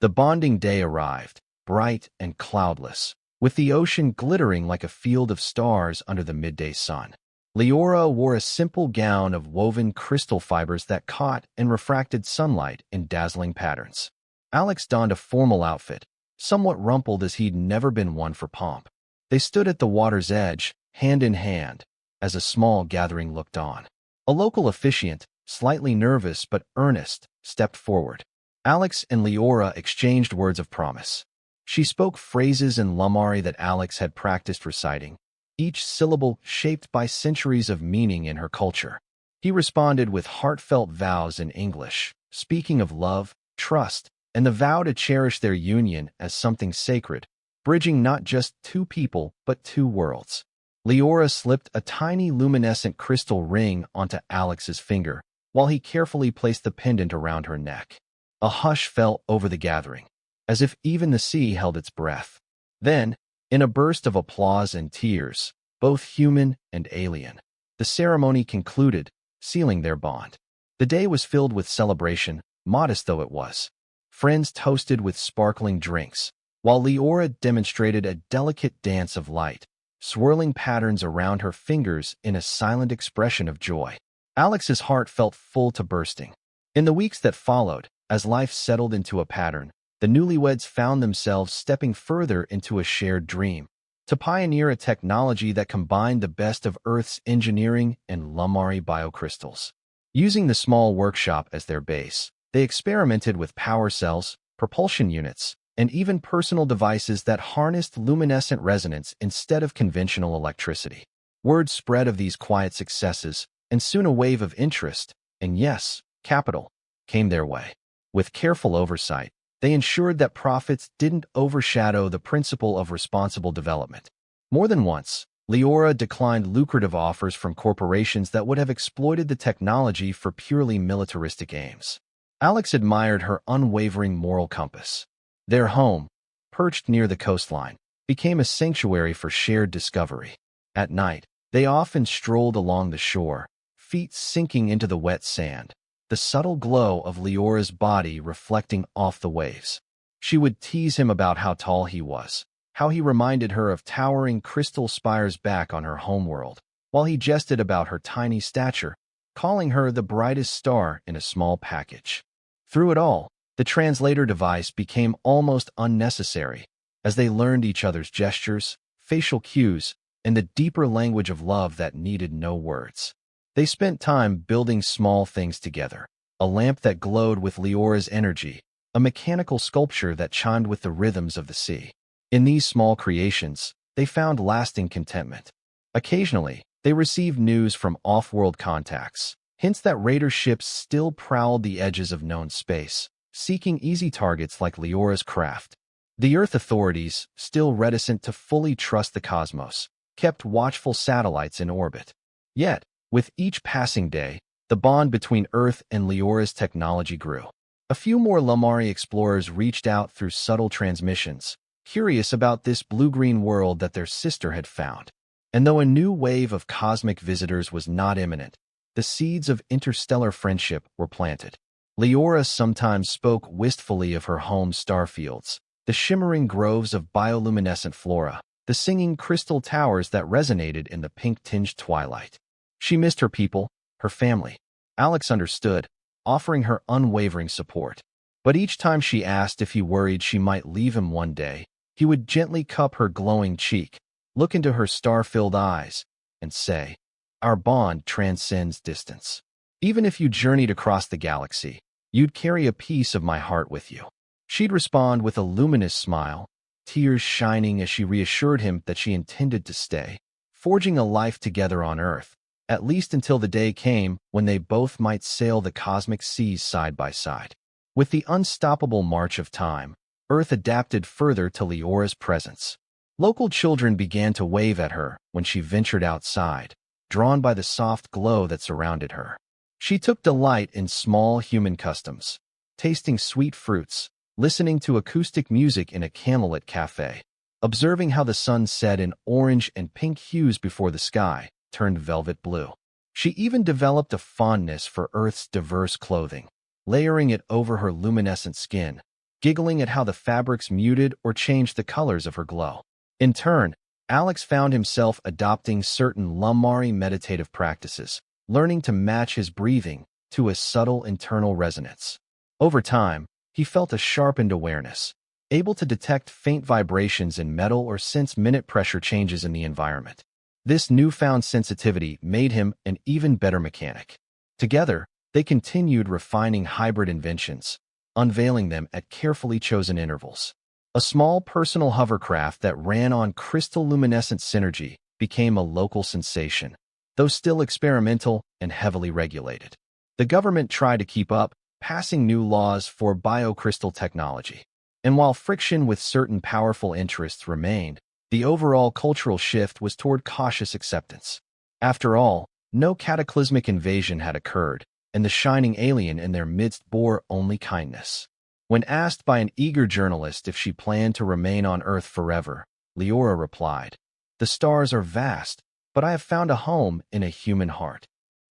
The bonding day arrived, bright and cloudless, with the ocean glittering like a field of stars under the midday sun. Leora wore a simple gown of woven crystal fibers that caught and refracted sunlight in dazzling patterns. Alex donned a formal outfit, somewhat rumpled as he'd never been one for pomp. They stood at the water's edge, hand in hand, as a small gathering looked on. A local officiant, slightly nervous but earnest, stepped forward. Alex and Leora exchanged words of promise. She spoke phrases in Lamari that Alex had practiced reciting, each syllable shaped by centuries of meaning in her culture. He responded with heartfelt vows in English, speaking of love, trust, and the vow to cherish their union as something sacred, bridging not just two people but two worlds. Leora slipped a tiny luminescent crystal ring onto Alex's finger, while he carefully placed the pendant around her neck. A hush fell over the gathering, as if even the sea held its breath. Then, in a burst of applause and tears, both human and alien, the ceremony concluded, sealing their bond. The day was filled with celebration, modest though it was. Friends toasted with sparkling drinks, while Leora demonstrated a delicate dance of light, swirling patterns around her fingers in a silent expression of joy. Alex's heart felt full to bursting. In the weeks that followed, as life settled into a pattern, the newlyweds found themselves stepping further into a shared dream, to pioneer a technology that combined the best of Earth's engineering and Lamari biocrystals. Using the small workshop as their base, they experimented with power cells, propulsion units, and even personal devices that harnessed luminescent resonance instead of conventional electricity. Word spread of these quiet successes, and soon a wave of interest, and yes, capital, came their way. With careful oversight, they ensured that profits didn't overshadow the principle of responsible development. More than once, Leora declined lucrative offers from corporations that would have exploited the technology for purely militaristic aims. Alex admired her unwavering moral compass. Their home, perched near the coastline, became a sanctuary for shared discovery. At night, they often strolled along the shore, feet sinking into the wet sand, the subtle glow of Leora's body reflecting off the waves. She would tease him about how tall he was, how he reminded her of towering crystal spires back on her homeworld, while he jested about her tiny stature, calling her the brightest star in a small package. Through it all, the translator device became almost unnecessary, as they learned each other's gestures, facial cues, and the deeper language of love that needed no words. They spent time building small things together. A lamp that glowed with Leora's energy, a mechanical sculpture that chimed with the rhythms of the sea. In these small creations, they found lasting contentment. Occasionally, they received news from off-world contacts, hints that raider ships still prowled the edges of known space, seeking easy targets like Leora's craft. The Earth authorities, still reticent to fully trust the cosmos, kept watchful satellites in orbit. Yet, with each passing day, the bond between Earth and Leora's technology grew. A few more Lamari explorers reached out through subtle transmissions, curious about this blue-green world that their sister had found. And though a new wave of cosmic visitors was not imminent, the seeds of interstellar friendship were planted. Leora sometimes spoke wistfully of her home starfields, the shimmering groves of bioluminescent flora, the singing crystal towers that resonated in the pink-tinged twilight. She missed her people, her family. Alex understood, offering her unwavering support. But each time she asked if he worried she might leave him one day, he would gently cup her glowing cheek, look into her star-filled eyes, and say, "Our bond transcends distance. Even if you journeyed across the galaxy, you'd carry a piece of my heart with you." She'd respond with a luminous smile, tears shining as she reassured him that she intended to stay, forging a life together on Earth, at least until the day came when they both might sail the cosmic seas side by side. With the unstoppable march of time, Earth adapted further to Leora's presence. Local children began to wave at her when she ventured outside, drawn by the soft glow that surrounded her. She took delight in small human customs, tasting sweet fruits, listening to acoustic music in a candlelit cafe, observing how the sun set in orange and pink hues before the sky turned velvet blue. She even developed a fondness for Earth's diverse clothing, layering it over her luminescent skin, giggling at how the fabrics muted or changed the colors of her glow. In turn, Alex found himself adopting certain Lamari meditative practices, learning to match his breathing to a subtle internal resonance. Over time, he felt a sharpened awareness, able to detect faint vibrations in metal or sense minute pressure changes in the environment. This newfound sensitivity made him an even better mechanic. Together, they continued refining hybrid inventions, unveiling them at carefully chosen intervals. A small personal hovercraft that ran on crystal-luminescent synergy became a local sensation, though still experimental and heavily regulated. The government tried to keep up, passing new laws for biocrystal technology. And while friction with certain powerful interests remained, the overall cultural shift was toward cautious acceptance. After all, no cataclysmic invasion had occurred, and the shining alien in their midst bore only kindness. When asked by an eager journalist if she planned to remain on Earth forever, Leora replied, "The stars are vast, but I have found a home in a human heart."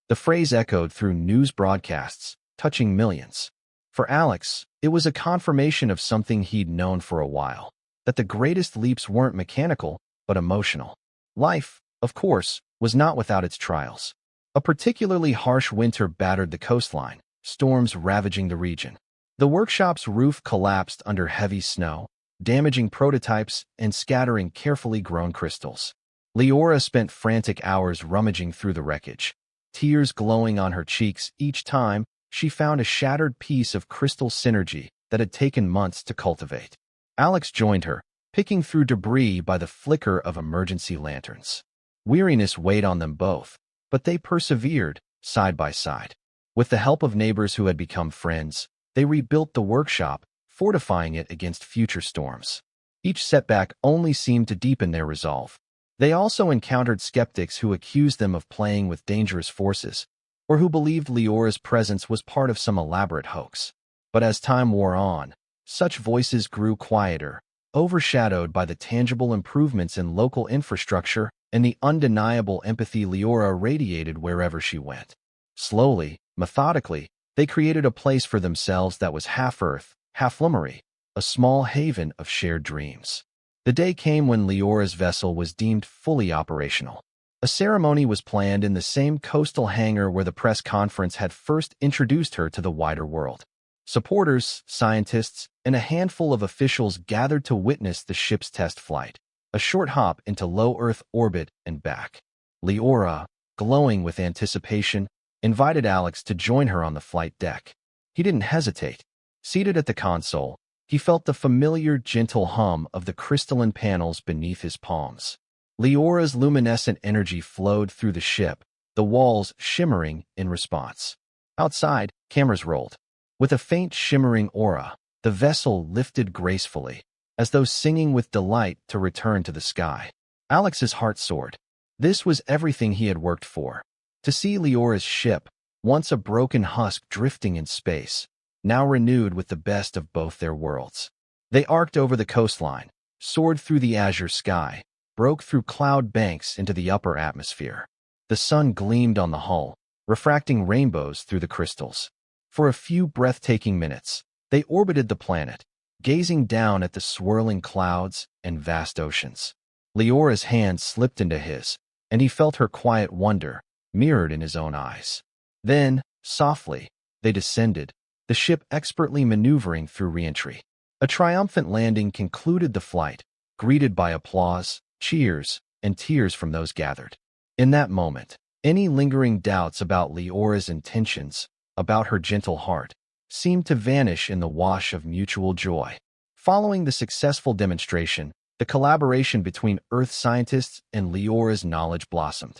The phrase echoed through news broadcasts, touching millions. For Alex, it was a confirmation of something he'd known for a while, that the greatest leaps weren't mechanical, but emotional. Life, of course, was not without its trials. A particularly harsh winter battered the coastline, storms ravaging the region. The workshop's roof collapsed under heavy snow, damaging prototypes and scattering carefully grown crystals. Leora spent frantic hours rummaging through the wreckage, tears glowing on her cheeks each time she found a shattered piece of crystal synergy that had taken months to cultivate. Alex joined her, picking through debris by the flicker of emergency lanterns. Weariness weighed on them both, but they persevered, side by side. With the help of neighbors who had become friends, they rebuilt the workshop, fortifying it against future storms. Each setback only seemed to deepen their resolve. They also encountered skeptics who accused them of playing with dangerous forces, or who believed Leora's presence was part of some elaborate hoax. But as time wore on, such voices grew quieter, overshadowed by the tangible improvements in local infrastructure and the undeniable empathy Leora radiated wherever she went. Slowly, methodically, they created a place for themselves that was half Earth, half Lamari, a small haven of shared dreams. The day came when Leora's vessel was deemed fully operational. A ceremony was planned in the same coastal hangar where the press conference had first introduced her to the wider world. Supporters, scientists, and a handful of officials gathered to witness the ship's test flight. a short hop into low Earth orbit and back. Leora, glowing with anticipation, invited Alex to join her on the flight deck. He didn't hesitate. Seated at the console, he felt the familiar, gentle hum of the crystalline panels beneath his palms. Leora's luminescent energy flowed through the ship, the walls shimmering in response. Outside, cameras rolled. With a faint shimmering aura, the vessel lifted gracefully, as though singing with delight to return to the sky. Alex's heart soared. This was everything he had worked for. To see Leora's ship, once a broken husk drifting in space, now renewed with the best of both their worlds. They arced over the coastline, soared through the azure sky, broke through cloud banks into the upper atmosphere. The sun gleamed on the hull, refracting rainbows through the crystals. For a few breathtaking minutes, they orbited the planet, gazing down at the swirling clouds and vast oceans. Leora's hand slipped into his, and he felt her quiet wonder mirrored in his own eyes. Then, softly, they descended, the ship expertly maneuvering through re-entry. A triumphant landing concluded the flight, greeted by applause, cheers, and tears from those gathered. In that moment, any lingering doubts about Leora's intentions, about her gentle heart, seemed to vanish in the wash of mutual joy. Following the successful demonstration, the collaboration between Earth scientists and Leora's knowledge blossomed.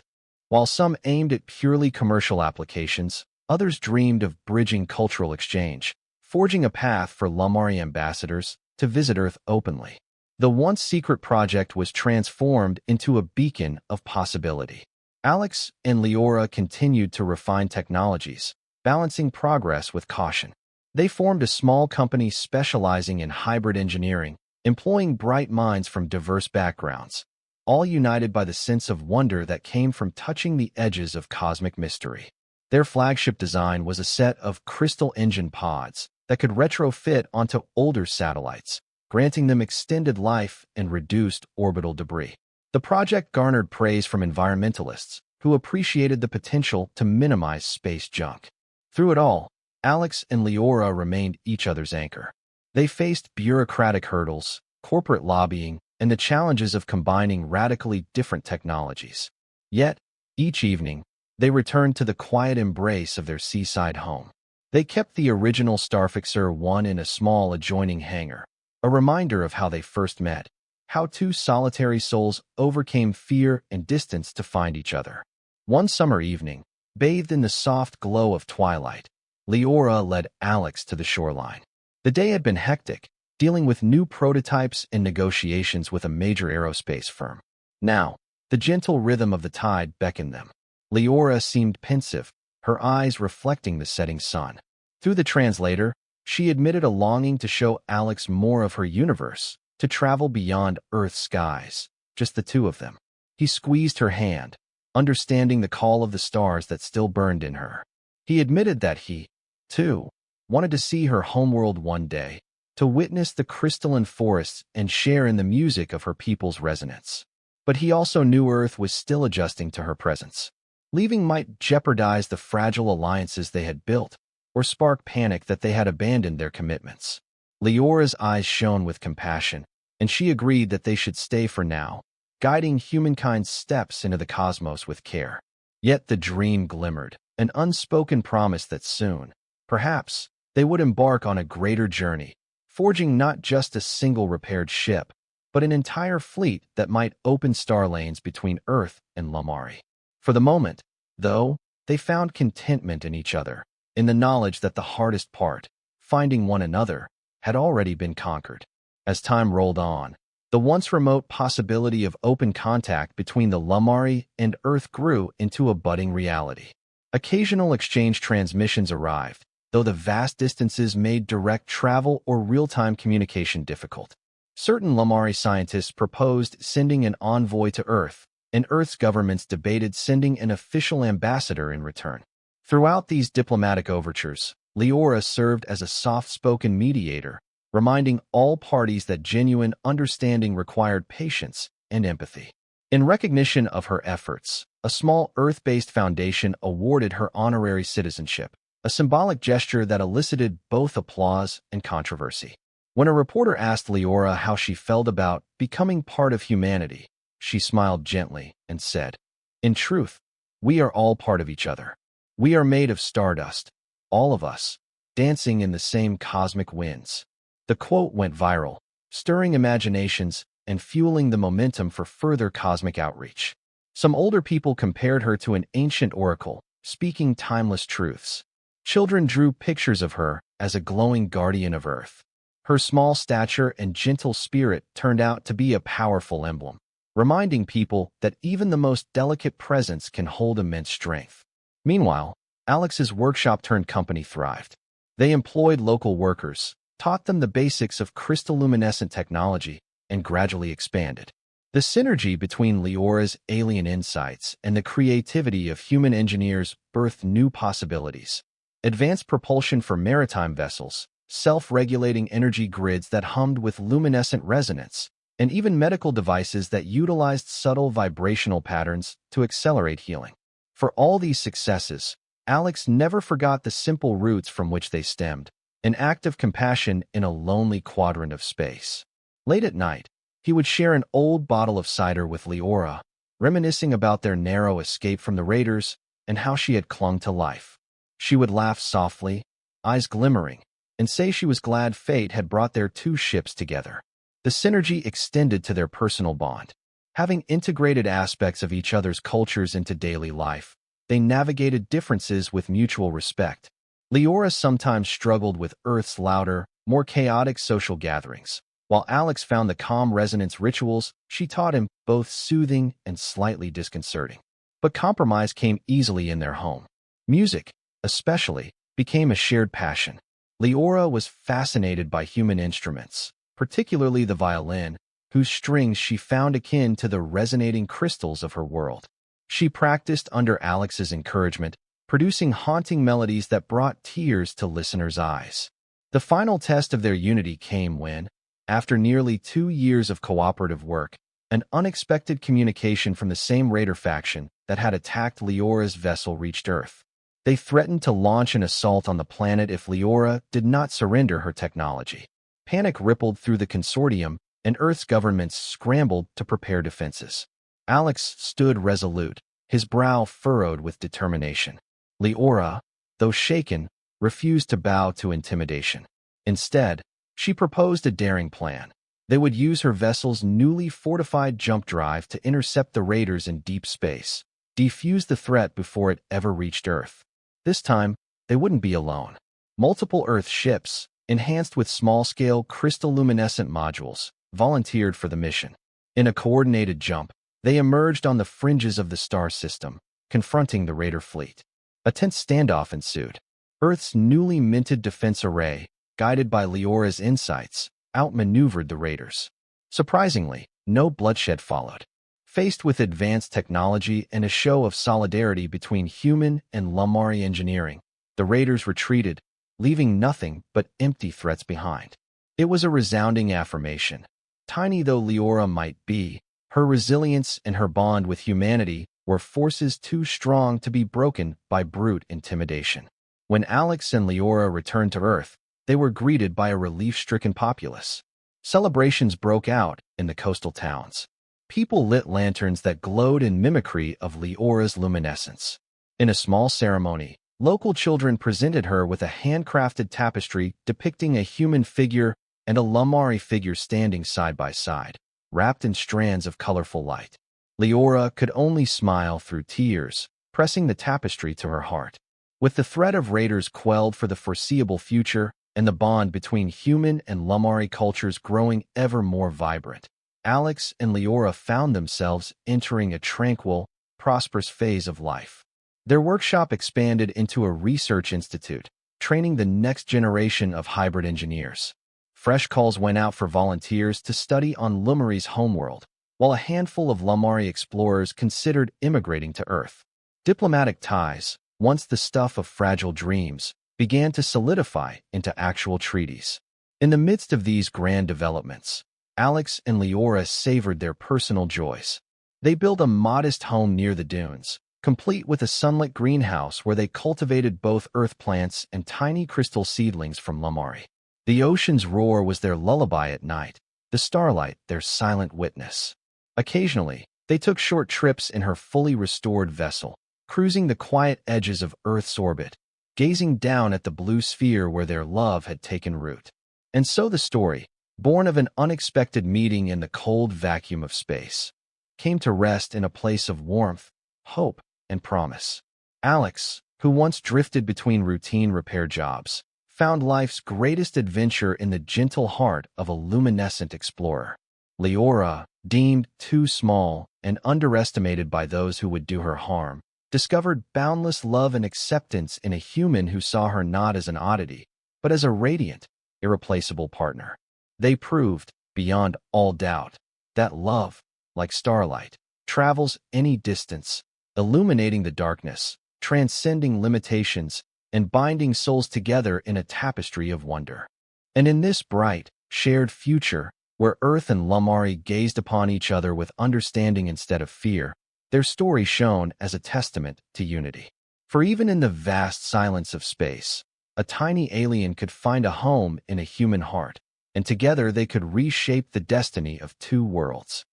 While some aimed at purely commercial applications, others dreamed of bridging cultural exchange, forging a path for Lamari ambassadors to visit Earth openly. The once secret project was transformed into a beacon of possibility. Alex and Leora continued to refine technologies, balancing progress with caution. They formed a small company specializing in hybrid engineering, employing bright minds from diverse backgrounds, all united by the sense of wonder that came from touching the edges of cosmic mystery. Their flagship design was a set of crystal engine pods that could retrofit onto older satellites, granting them extended life and reduced orbital debris. The project garnered praise from environmentalists, who appreciated the potential to minimize space junk. Through it all, Alex and Leora remained each other's anchor. They faced bureaucratic hurdles, corporate lobbying, and the challenges of combining radically different technologies. Yet, each evening, they returned to the quiet embrace of their seaside home. They kept the original Starfixer 1 in a small adjoining hangar, a reminder of how they first met, how two solitary souls overcame fear and distance to find each other. One summer evening, bathed in the soft glow of twilight, Leora led Alex to the shoreline. The day had been hectic, dealing with new prototypes and negotiations with a major aerospace firm. Now, the gentle rhythm of the tide beckoned them. Leora seemed pensive, her eyes reflecting the setting sun. Through the translator, she admitted a longing to show Alex more of her universe, to travel beyond Earth's skies, just the two of them. He squeezed her hand, understanding the call of the stars that still burned in her. He admitted that he, too, wanted to see her homeworld one day, to witness the crystalline forests and share in the music of her people's resonance. But he also knew Earth was still adjusting to her presence. Leaving might jeopardize the fragile alliances they had built, or spark panic that they had abandoned their commitments. Leora's eyes shone with compassion, and she agreed that they should stay for now, guiding humankind's steps into the cosmos with care. Yet the dream glimmered, an unspoken promise that soon, perhaps, they would embark on a greater journey, forging not just a single repaired ship, but an entire fleet that might open star lanes between Earth and Lamari. For the moment, though, they found contentment in each other, in the knowledge that the hardest part, finding one another, had already been conquered. As time rolled on, the once remote possibility of open contact between the Lamari and Earth grew into a budding reality. Occasional exchange transmissions arrived, though the vast distances made direct travel or real-time communication difficult. Certain Lamari scientists proposed sending an envoy to Earth, and Earth's governments debated sending an official ambassador in return. Throughout these diplomatic overtures, Leora served as a soft-spoken mediator, reminding all parties that genuine understanding required patience and empathy. In recognition of her efforts, a small Earth-based foundation awarded her honorary citizenship, a symbolic gesture that elicited both applause and controversy. When a reporter asked Leora how she felt about becoming part of humanity, she smiled gently and said, "In truth, we are all part of each other. We are made of stardust, all of us, dancing in the same cosmic winds." The quote went viral, stirring imaginations and fueling the momentum for further cosmic outreach. Some older people compared her to an ancient oracle, speaking timeless truths. Children drew pictures of her as a glowing guardian of Earth. Her small stature and gentle spirit turned out to be a powerful emblem, reminding people that even the most delicate presence can hold immense strength. Meanwhile, Alex's workshop-turned-company thrived. They employed local workers, taught them the basics of crystal-luminescent technology, and gradually expanded. The synergy between Leora's alien insights and the creativity of human engineers birthed new possibilities. Advanced propulsion for maritime vessels, self-regulating energy grids that hummed with luminescent resonance, and even medical devices that utilized subtle vibrational patterns to accelerate healing. For all these successes, Alex never forgot the simple roots from which they stemmed, an act of compassion in a lonely quadrant of space. Late at night, he would share an old bottle of cider with Leora, reminiscing about their narrow escape from the raiders and how she had clung to life. She would laugh softly, eyes glimmering, and say she was glad fate had brought their two ships together. The synergy extended to their personal bond. Having integrated aspects of each other's cultures into daily life, they navigated differences with mutual respect. Leora sometimes struggled with Earth's louder, more chaotic social gatherings, while Alex found the calm resonance rituals she taught him both soothing and slightly disconcerting. But compromise came easily in their home. Music, especially, became a shared passion. Leora was fascinated by human instruments, particularly the violin, whose strings she found akin to the resonating crystals of her world. She practiced under Alex's encouragement, producing haunting melodies that brought tears to listeners' eyes. The final test of their unity came when, after nearly 2 years of cooperative work, an unexpected communication from the same raider faction that had attacked Leora's vessel reached Earth. They threatened to launch an assault on the planet if Leora did not surrender her technology. Panic rippled through the consortium, and Earth's governments scrambled to prepare defenses. Alex stood resolute, his brow furrowed with determination. Leora, though shaken, refused to bow to intimidation. Instead, she proposed a daring plan. They would use her vessel's newly fortified jump drive to intercept the raiders in deep space, defuse the threat before it ever reached Earth. This time, they wouldn't be alone. Multiple Earth ships, enhanced with small-scale crystal-luminescent modules, volunteered for the mission. In a coordinated jump, they emerged on the fringes of the star system, confronting the raider fleet. A tense standoff ensued. Earth's newly minted defense array, guided by Leora's insights, outmaneuvered the raiders. Surprisingly, no bloodshed followed. Faced with advanced technology and a show of solidarity between human and Lumari engineering, the raiders retreated, leaving nothing but empty threats behind. It was a resounding affirmation. Tiny though Leora might be, her resilience and her bond with humanity were forces too strong to be broken by brute intimidation. When Alex and Leora returned to Earth, they were greeted by a relief-stricken populace. Celebrations broke out in the coastal towns. People lit lanterns that glowed in mimicry of Leora's luminescence. In a small ceremony, local children presented her with a handcrafted tapestry depicting a human figure and a Lumari figure standing side by side, wrapped in strands of colorful light. Leora could only smile through tears, pressing the tapestry to her heart. With the threat of raiders quelled for the foreseeable future and the bond between human and Lumari cultures growing ever more vibrant, Alex and Leora found themselves entering a tranquil, prosperous phase of life. Their workshop expanded into a research institute, training the next generation of hybrid engineers. Fresh calls went out for volunteers to study on Lumari's homeworld, while a handful of Lumari explorers considered immigrating to Earth. Diplomatic ties, once the stuff of fragile dreams, began to solidify into actual treaties. In the midst of these grand developments, Alex and Leora savored their personal joys. They built a modest home near the dunes, complete with a sunlit greenhouse where they cultivated both earth plants and tiny crystal seedlings from Lumari. The ocean's roar was their lullaby at night, the starlight their silent witness. Occasionally, they took short trips in her fully restored vessel, cruising the quiet edges of Earth's orbit, gazing down at the blue sphere where their love had taken root. And so the story, born of an unexpected meeting in the cold vacuum of space, came to rest in a place of warmth, hope, and promise. Alex, who once drifted between routine repair jobs, found life's greatest adventure in the gentle heart of a luminescent explorer. Leora, deemed too small and underestimated by those who would do her harm, discovered boundless love and acceptance in a human who saw her not as an oddity, but as a radiant, irreplaceable partner. They proved, beyond all doubt, that love, like starlight, travels any distance, illuminating the darkness, transcending limitations, and binding souls together in a tapestry of wonder. And in this bright, shared future, where Earth and Lumari gazed upon each other with understanding instead of fear, their story shone as a testament to unity. For even in the vast silence of space, a tiny alien could find a home in a human heart, and together they could reshape the destiny of two worlds.